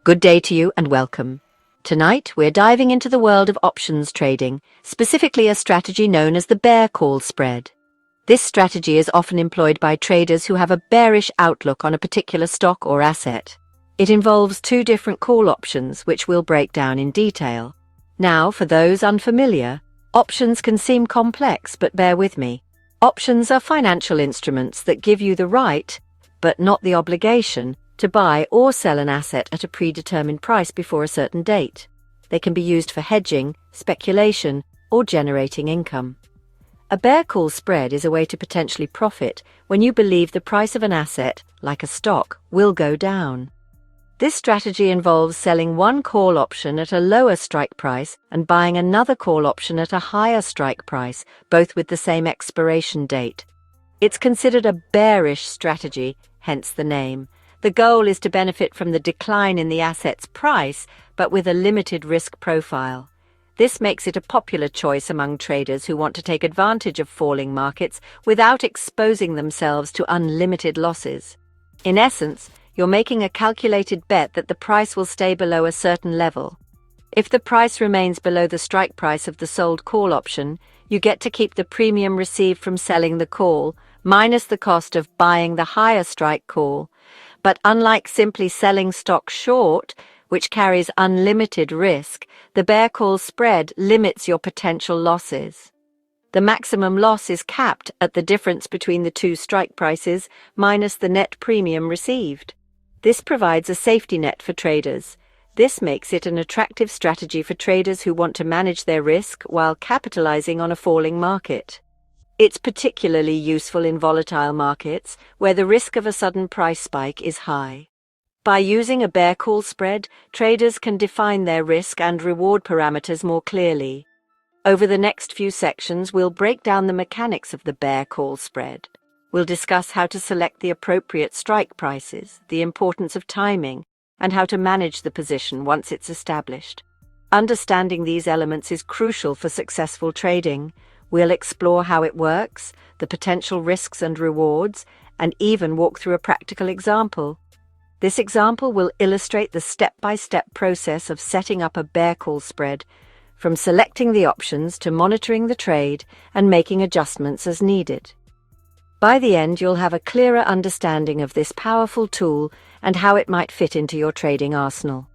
Good day to you and welcome. Tonight, we're diving into the world of options trading, specifically a strategy known as the bear call spread. This strategy is often employed by traders who have a bearish outlook on a particular stock or asset. It involves two different call options, which we'll break down in detail. Now, for those unfamiliar, options can seem complex, but bear with me. Options are financial instruments that give you the right, but not the obligation, to buy or sell an asset at a predetermined price before a certain date. They can be used for hedging, speculation, or generating income. A bear call spread is a way to potentially profit when you believe the price of an asset, like a stock, will go down. This strategy involves selling one call option at a lower strike price and buying another call option at a higher strike price, both with the same expiration date. It's considered a bearish strategy, hence the name. The goal is to benefit from the decline in the asset's price, but with a limited risk profile. This makes it a popular choice among traders who want to take advantage of falling markets without exposing themselves to unlimited losses. In essence, you're making a calculated bet that the price will stay below a certain level. If the price remains below the strike price of the sold call option, you get to keep the premium received from selling the call, minus the cost of buying the higher strike call. But unlike simply selling stock short, which carries unlimited risk, the bear call spread limits your potential losses. The maximum loss is capped at the difference between the two strike prices minus the net premium received. This provides a safety net for traders. This makes it an attractive strategy for traders who want to manage their risk while capitalizing on a falling market. It's particularly useful in volatile markets where the risk of a sudden price spike is high. By using a bear call spread, traders can define their risk and reward parameters more clearly. Over the next few sections, we'll break down the mechanics of the bear call spread. We'll discuss how to select the appropriate strike prices, the importance of timing, and how to manage the position once it's established. Understanding these elements is crucial for successful trading. We'll explore how it works, the potential risks and rewards, and even walk through a practical example. This example will illustrate the step-by-step process of setting up a bear call spread, from selecting the options to monitoring the trade and making adjustments as needed. By the end, you'll have a clearer understanding of this powerful tool and how it might fit into your trading arsenal.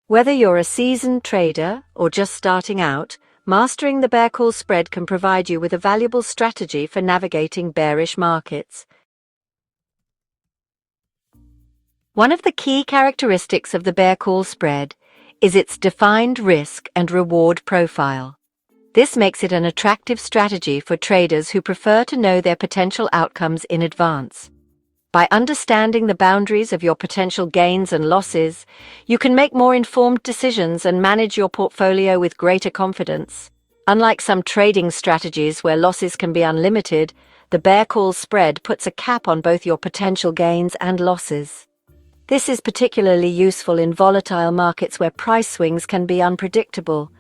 Whether you're a seasoned trader or just starting out, mastering the bear call spread can provide you with a valuable strategy for navigating bearish markets. One of the key characteristics of the bear call spread is its defined risk and reward profile. This makes it an attractive strategy for traders who prefer to know their potential outcomes in advance. By understanding the boundaries of your potential gains and losses, you can make more informed decisions and manage your portfolio with greater confidence. Unlike some trading strategies where losses can be unlimited, the bear call spread puts a cap on both your potential gains and losses. This is particularly useful in volatile markets where price swings can be unpredictable.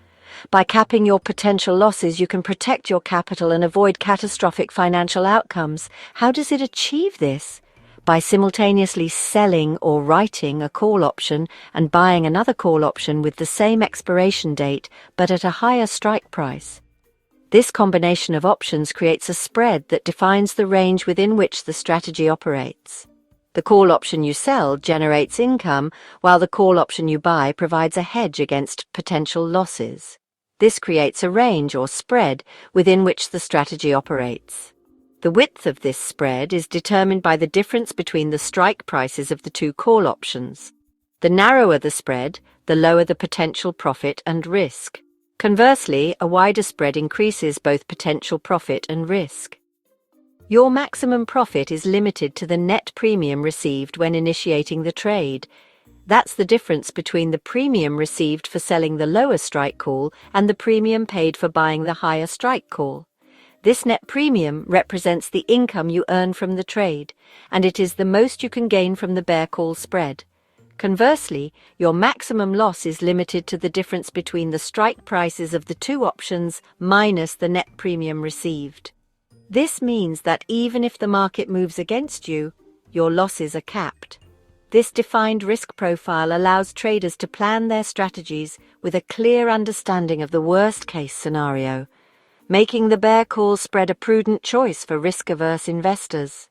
By capping your potential losses, you can protect your capital and avoid catastrophic financial outcomes. How does it achieve this? By simultaneously selling or writing a call option and buying another call option with the same expiration date but at a higher strike price. This combination of options creates a spread that defines the range within which the strategy operates. The call option you sell generates income, while the call option you buy provides a hedge against potential losses. This creates a range or spread within which the strategy operates. The width of this spread is determined by the difference between the strike prices of the two call options. The narrower the spread, the lower the potential profit and risk. Conversely, a wider spread increases both potential profit and risk. Your maximum profit is limited to the net premium received when initiating the trade. That's the difference between the premium received for selling the lower strike call and the premium paid for buying the higher strike call. This net premium represents the income you earn from the trade, and it is the most you can gain from the bear call spread. Conversely, your maximum loss is limited to the difference between the strike prices of the two options minus the net premium received. This means that even if the market moves against you, your losses are capped. This defined risk profile allows traders to plan their strategies with a clear understanding of the worst-case scenario, making the bear call spread a prudent choice for risk-averse investors.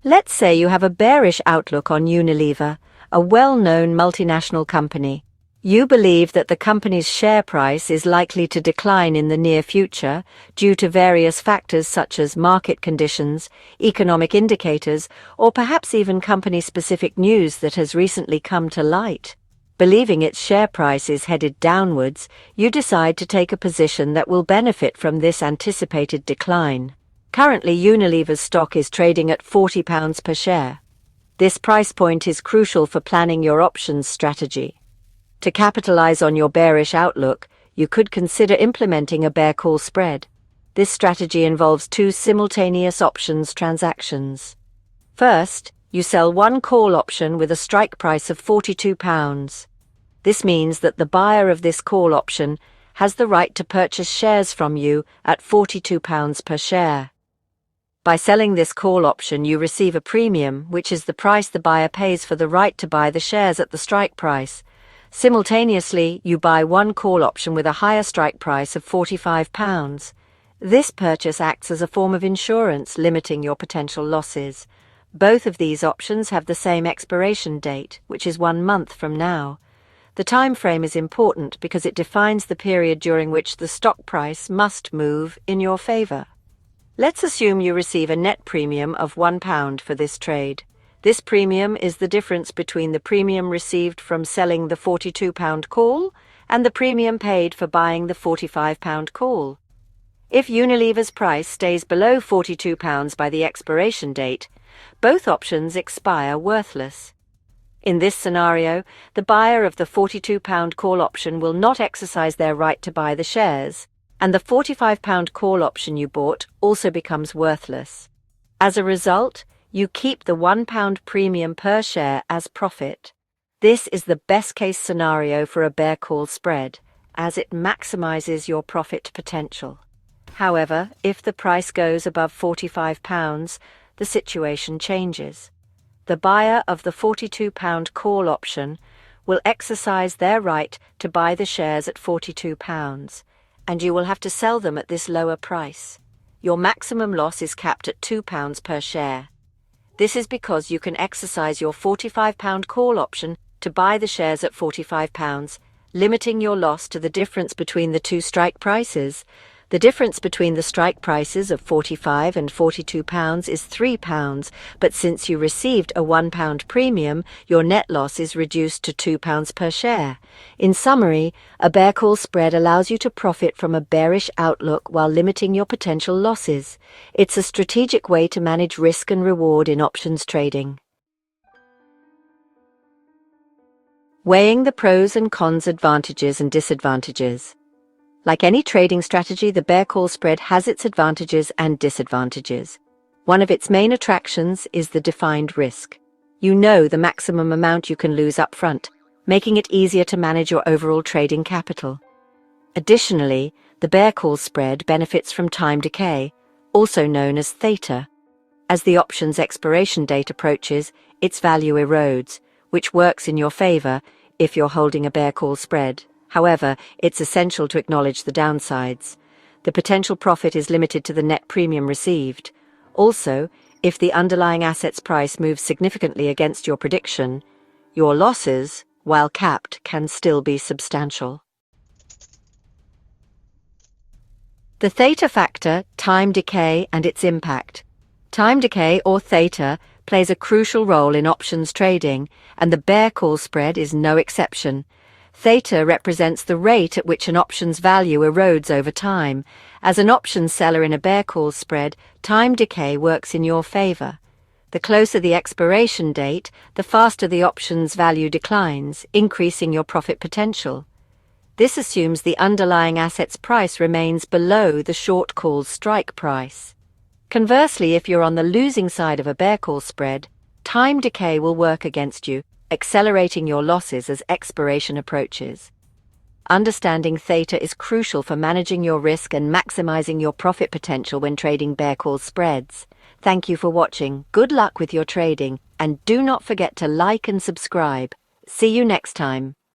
Let's say you have a bearish outlook on Unilever, a well-known multinational company. You believe that the company's share price is likely to decline in the near future due to various factors such as market conditions, economic indicators, or perhaps even company-specific news that has recently come to light. Believing its share price is headed downwards, you decide to take a position that will benefit from this anticipated decline. Currently, Unilever's stock is trading at £40 per share. This price point is crucial for planning your options strategy. To capitalize on your bearish outlook, you could consider implementing a bear call spread. This strategy involves two simultaneous options transactions. First, you sell one call option with a strike price of £42. This means that the buyer of this call option has the right to purchase shares from you at £42 per share. By selling this call option, you receive a premium, which is the price the buyer pays for the right to buy the shares at the strike price. Simultaneously, you buy one call option with a higher strike price of £45. This purchase acts as a form of insurance, limiting your potential losses. Both of these options have the same expiration date, which is 1 month from now. The time frame is important because it defines the period during which the stock price must move in your favor. Let's assume you receive a net premium of £1 for this trade. This premium is the difference between the premium received from selling the £42 call and the premium paid for buying the £45 call. If Unilever's price stays below £42 by the expiration date, both options expire worthless. In this scenario, the buyer of the £42 call option will not exercise their right to buy the shares, and the £45 call option you bought also becomes worthless. As a result, you keep the £1 premium per share as profit. This is the best-case scenario for a bear call spread, as it maximizes your profit potential. However, if the price goes above £45, the situation changes. The buyer of the £42 call option will exercise their right to buy the shares at £42, and you will have to sell them at this lower price. Your maximum loss is capped at £2 per share. This is because you can exercise your £45 call option to buy the shares at £45, limiting your loss to the difference between the two strike prices. The difference between the strike prices of £45 and £42 is £3, but since you received a £1 premium, your net loss is reduced to £2 per share. In summary, a bear call spread allows you to profit from a bearish outlook while limiting your potential losses. It's a strategic way to manage risk and reward in options trading. Weighing the pros and cons, advantages and disadvantages. Like any trading strategy, the bear call spread has its advantages and disadvantages. One of its main attractions is the defined risk. You know the maximum amount you can lose up front, making it easier to manage your overall trading capital. Additionally, the bear call spread benefits from time decay, also known as theta. As the option's expiration date approaches, its value erodes, which works in your favor if you're holding a bear call spread. However, it's essential to acknowledge the downsides. The potential profit is limited to the net premium received. Also, if the underlying asset's price moves significantly against your prediction, your losses, while capped, can still be substantial. The theta factor, time decay, and its impact. Time decay, or theta, plays a crucial role in options trading, and the bear call spread is no exception. Theta represents the rate at which an option's value erodes over time. As an option seller in a bear call spread, time decay works in your favor. The closer the expiration date, the faster the option's value declines, increasing your profit potential. This assumes the underlying asset's price remains below the short call's strike price. Conversely, if you're on the losing side of a bear call spread, time decay will work against you, accelerating your losses as expiration approaches. Understanding theta is crucial for managing your risk and maximizing your profit potential when trading bear call spreads. Thank you for watching. Good luck with your trading, and do not forget to like and subscribe. See you next time.